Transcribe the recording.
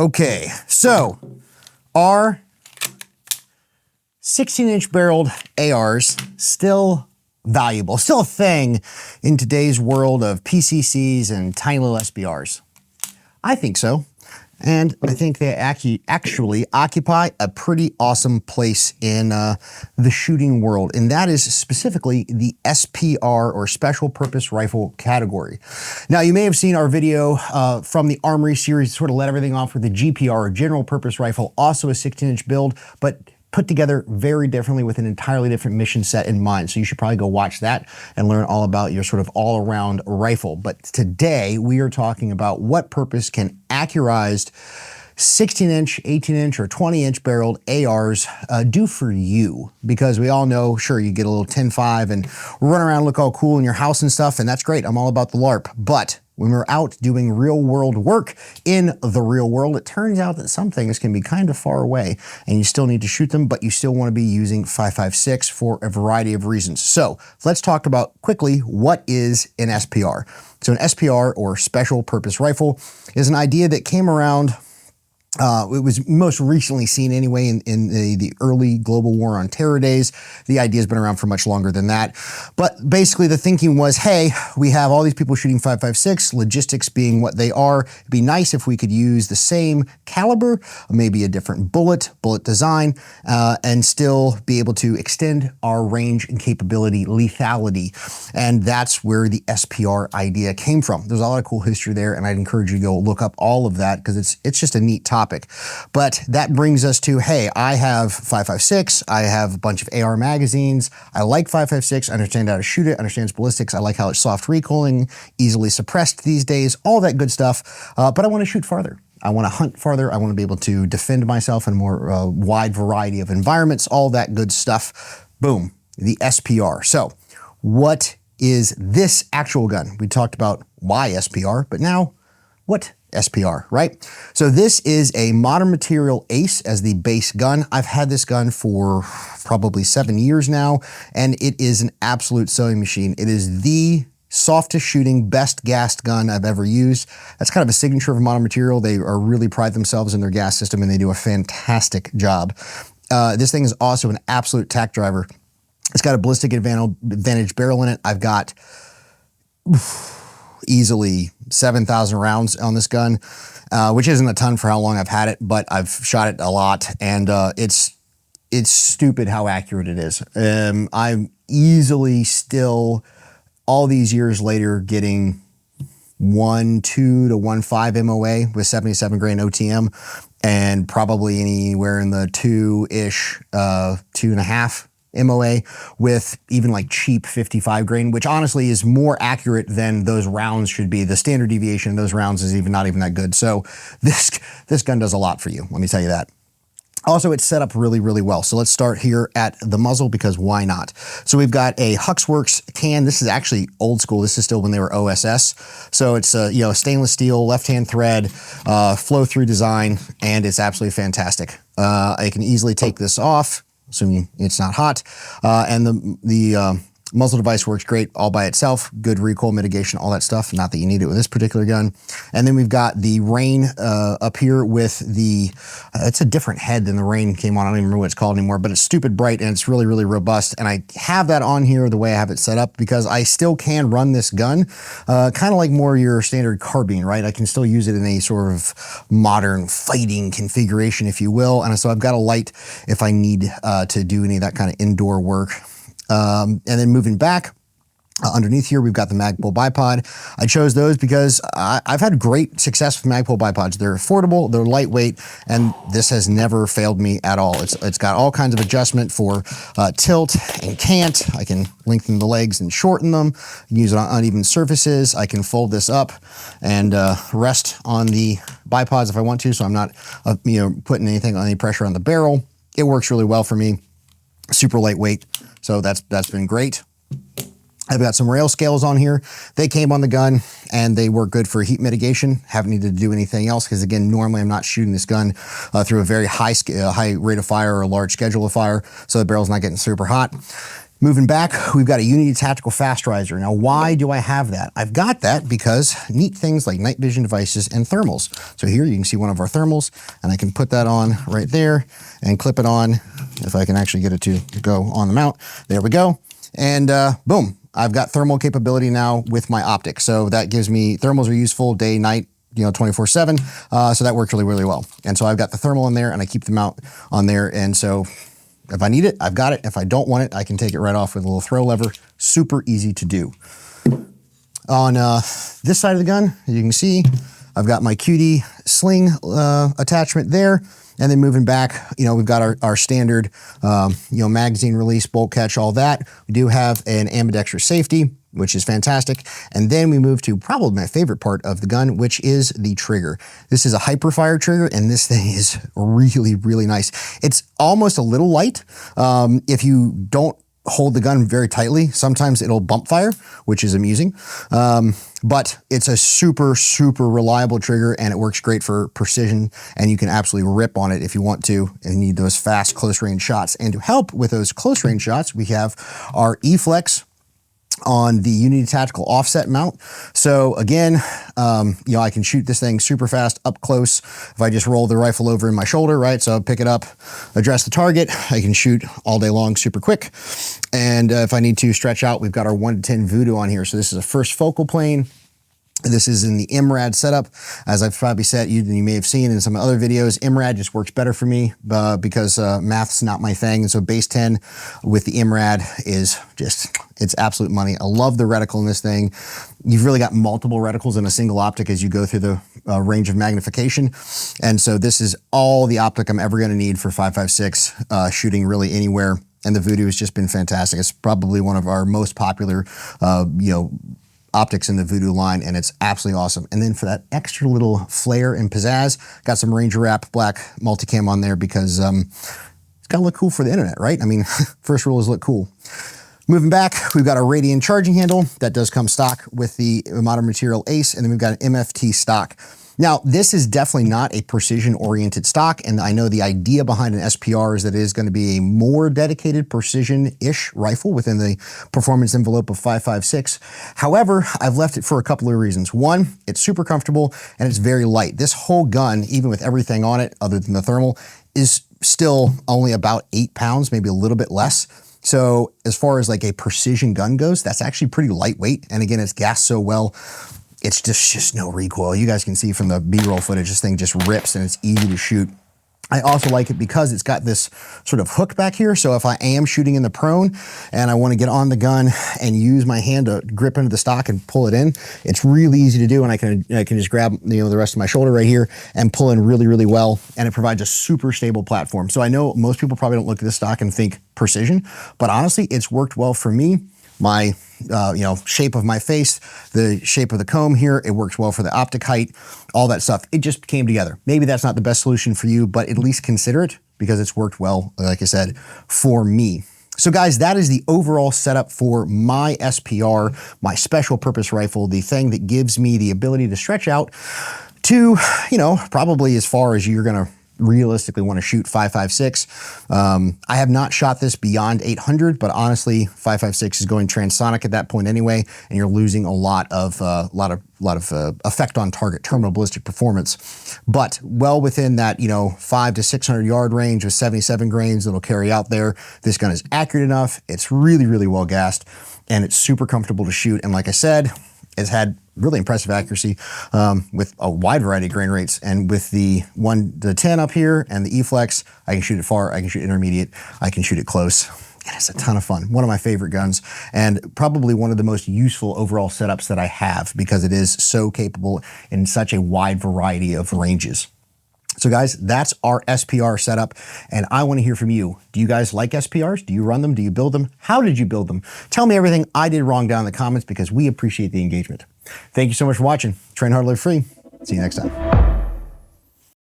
Okay, so are 16-inch barreled ARs still valuable, still a thing in today's world of PCCs and tiny little SPRs? I think so. And I think they actually occupy a pretty awesome place in the shooting world. And that is specifically the SPR, or Special Purpose Rifle category. Now, you may have seen our video from the Armory series, sort of let everything off with the GPR, or General Purpose Rifle, also a 16-inch build, but put together very differently with an entirely different mission set in mind. So you should probably go watch that and learn all about your sort of all-around rifle. But today we are talking about what purpose can accurized 16-inch, 18-inch, or 20-inch barreled ARs do for you. Because we all know, sure, you get a little 10.5 and run around, look all cool in your house and stuff, and that's great. I'm all about the LARP. But when we're out doing real world work in the real world, it turns out that some things can be kind of far away and you still need to shoot them, but you still want to be using 5.56 for a variety of reasons. So let's talk about quickly what is an SPR. So an SPR, or Special Purpose Rifle, is an idea that came around. It was most recently seen anyway in the early global war on terror days. The idea has been around for much longer than that. But basically the thinking was, hey, we have all these people shooting 5.56, logistics being what they are. It'd be nice if we could use the same caliber, maybe a different bullet design, and still be able to extend our range and capability, lethality. And that's where the SPR idea came from. There's a lot of cool history there, and I'd encourage you to go look up all of that because it's just a neat topic. But that brings us to, hey, I have 5.56, I have a bunch of AR magazines, I like 5.56, I understand how to shoot it, understand its ballistics, I like how it's soft recoiling, easily suppressed these days, all that good stuff, but I want to shoot farther. I want to hunt farther, I want to be able to defend myself in a more wide variety of environments, all that good stuff. Boom, the SPR. So what is this actual gun? We talked about why SPR, but now what SPR, right? So this is a modern material Ace as the base gun. I've had this gun for probably 7 years now, and it is an absolute sewing machine. It is the softest shooting, best gassed gun I've ever used. That's kind of a signature of modern material. They are really pride themselves in their gas system, and they do a fantastic job. This thing is also an absolute tack driver. It's got a ballistic advantage barrel in it. I've got easily 7,000 rounds on this gun, which isn't a ton for how long I've had it, but I've shot it a lot, and it's stupid how accurate it is. I'm easily still, all these years later, getting 1.2 to 1.5 MOA with 77 grain OTM, and probably anywhere in the 2-ish, 2.5 MOA with even like cheap 55 grain, which honestly is more accurate than those rounds should be. The standard deviation of those rounds is not even that good. So this gun does a lot for you, let me tell you that. Also, it's set up really, really well. So let's start here at the muzzle, because why not? So we've got a Huxworks can. This is actually old school. This is still when they were OSS. So it's a stainless steel, left-hand thread, flow-through design, and it's absolutely fantastic. I can easily take this off, assuming it's not hot. And the muzzle device works great all by itself. Good recoil mitigation, all that stuff. Not that you need it with this particular gun. And then we've got the Rain up here with the, it's a different head than the Rain came on. I don't even remember what it's called anymore, but it's stupid bright and it's really, really robust. And I have that on here the way I have it set up because I still can run this gun, kind of like more your standard carbine, right? I can still use it in a sort of modern fighting configuration, if you will. And so I've got a light if I need to do any of that kind of indoor work. And then moving back, underneath here, we've got the Magpul bipod. I chose those because I've had great success with Magpul bipods. They're affordable, they're lightweight, and this has never failed me at all. It's got all kinds of adjustment for tilt and cant. I can lengthen the legs and shorten them. I can use it on uneven surfaces. I can fold this up and rest on the bipods if I want to, so I'm not putting anything on any pressure on the barrel. It works really well for me. Super lightweight, so that's been great. I've got some rail scales on here. They came on the gun and they work good for heat mitigation. Haven't needed to do anything else because, again, normally I'm not shooting this gun through a very high rate of fire or a large schedule of fire, so the barrel's not getting super hot. Moving back, we've got a Unity Tactical Fast Riser. Now, why do I have that? I've got that because neat things like night vision devices and thermals. So here you can see one of our thermals, and I can put that on right there and clip it on, if I can actually get it to go on the mount. There we go. And boom, I've got thermal capability now with my optic. So that gives me, thermals are useful day, night, 24/7. So that works really, really well. And so I've got the thermal in there and I keep the mount on there. And so if I need it, I've got it. If I don't want it, I can take it right off with a little throw lever. Super easy to do. On this side of the gun, as you can see, I've got my QD sling attachment there. And then moving back, we've got our standard, magazine release, bolt catch, all that. We do have an ambidextrous safety, which is fantastic. And then we move to probably my favorite part of the gun, which is the trigger. This is a hyperfire trigger, and this thing is really, really nice. It's almost a little light. If you don't hold the gun very tightly, sometimes it'll bump fire, which is amusing. But it's a super, super reliable trigger, and it works great for precision, and you can absolutely rip on it if you want to and need those fast close range shots. And to help with those close range shots, we have our E-Flex on the Unity Tactical offset mount. So again, I can shoot this thing super fast up close. If I just roll the rifle over in my shoulder, right? So I'll pick it up, address the target. I can shoot all day long super quick. And if I need to stretch out, we've got our 1 to 10 voodoo on here. So this is a first focal plane. This is in the MRAD setup. As I've probably said, you may have seen in some other videos, MRAD just works better for me because math's not my thing. And so base 10 with the MRAD is just, it's absolute money. I love the reticle in this thing. You've really got multiple reticles in a single optic as you go through the range of magnification. And so this is all the optic I'm ever gonna need for 5.56, shooting really anywhere. And the Voodoo has just been fantastic. It's probably one of our most popular, optics in the Voodoo line, and it's absolutely awesome. And then for that extra little flair and pizzazz, got some Ranger Wrap black multicam on there because it's gotta look cool for the internet, right? I mean, first rule is look cool. Moving back, we've got a Radian charging handle that does come stock with the Modern Material Ace, and then we've got an MFT stock. Now, this is definitely not a precision-oriented stock, and I know the idea behind an SPR is that it is going to be a more dedicated precision-ish rifle within the performance envelope of 5.56. However, I've left it for a couple of reasons. One, it's super comfortable, and it's very light. This whole gun, even with everything on it other than the thermal, is still only about 8 pounds, maybe a little bit less. So as far as like a precision gun goes, that's actually pretty lightweight. And again, it's gassed so well. It's just no recoil. You guys can see from the B-roll footage, this thing just rips and it's easy to shoot. I also like it because it's got this sort of hook back here. So if I am shooting in the prone and I want to get on the gun and use my hand to grip into the stock and pull it in, it's really easy to do. And I can just grab the rest of my shoulder right here and pull in really, really well. And it provides a super stable platform. So I know most people probably don't look at this stock and think precision, but honestly, it's worked well for me. My shape of my face, the shape of the comb here, it works well for the optic height, all that stuff. It just came together. Maybe that's not the best solution for you, but at least consider it because it's worked well, like I said, for me. So guys, that is the overall setup for my SPR, my special purpose rifle, the thing that gives me the ability to stretch out to, probably as far as you're gonna realistically want to shoot 5.56. I have not shot this beyond 800, but honestly, 5.56 is going transonic at that point anyway, and you're losing a lot of effect on target terminal ballistic performance. But well within that 500 to 600 yard range with 77 grains that'll carry out there. This gun is accurate enough. It's really, really well gassed, and it's super comfortable to shoot. And like I said, it's had really impressive accuracy with a wide variety of grain rates. And with the 1 to 10 up here and the E-Flex, I can shoot it far, I can shoot intermediate, I can shoot it close. And it's a ton of fun. One of my favorite guns, and probably one of the most useful overall setups that I have because it is so capable in such a wide variety of ranges. So guys, that's our SPR setup, and I want to hear from you. Do you guys like SPRs? Do you run them? Do you build them? How did you build them? Tell me everything I did wrong down in the comments because we appreciate the engagement. Thank you so much for watching. Train hard, live free. See you next time.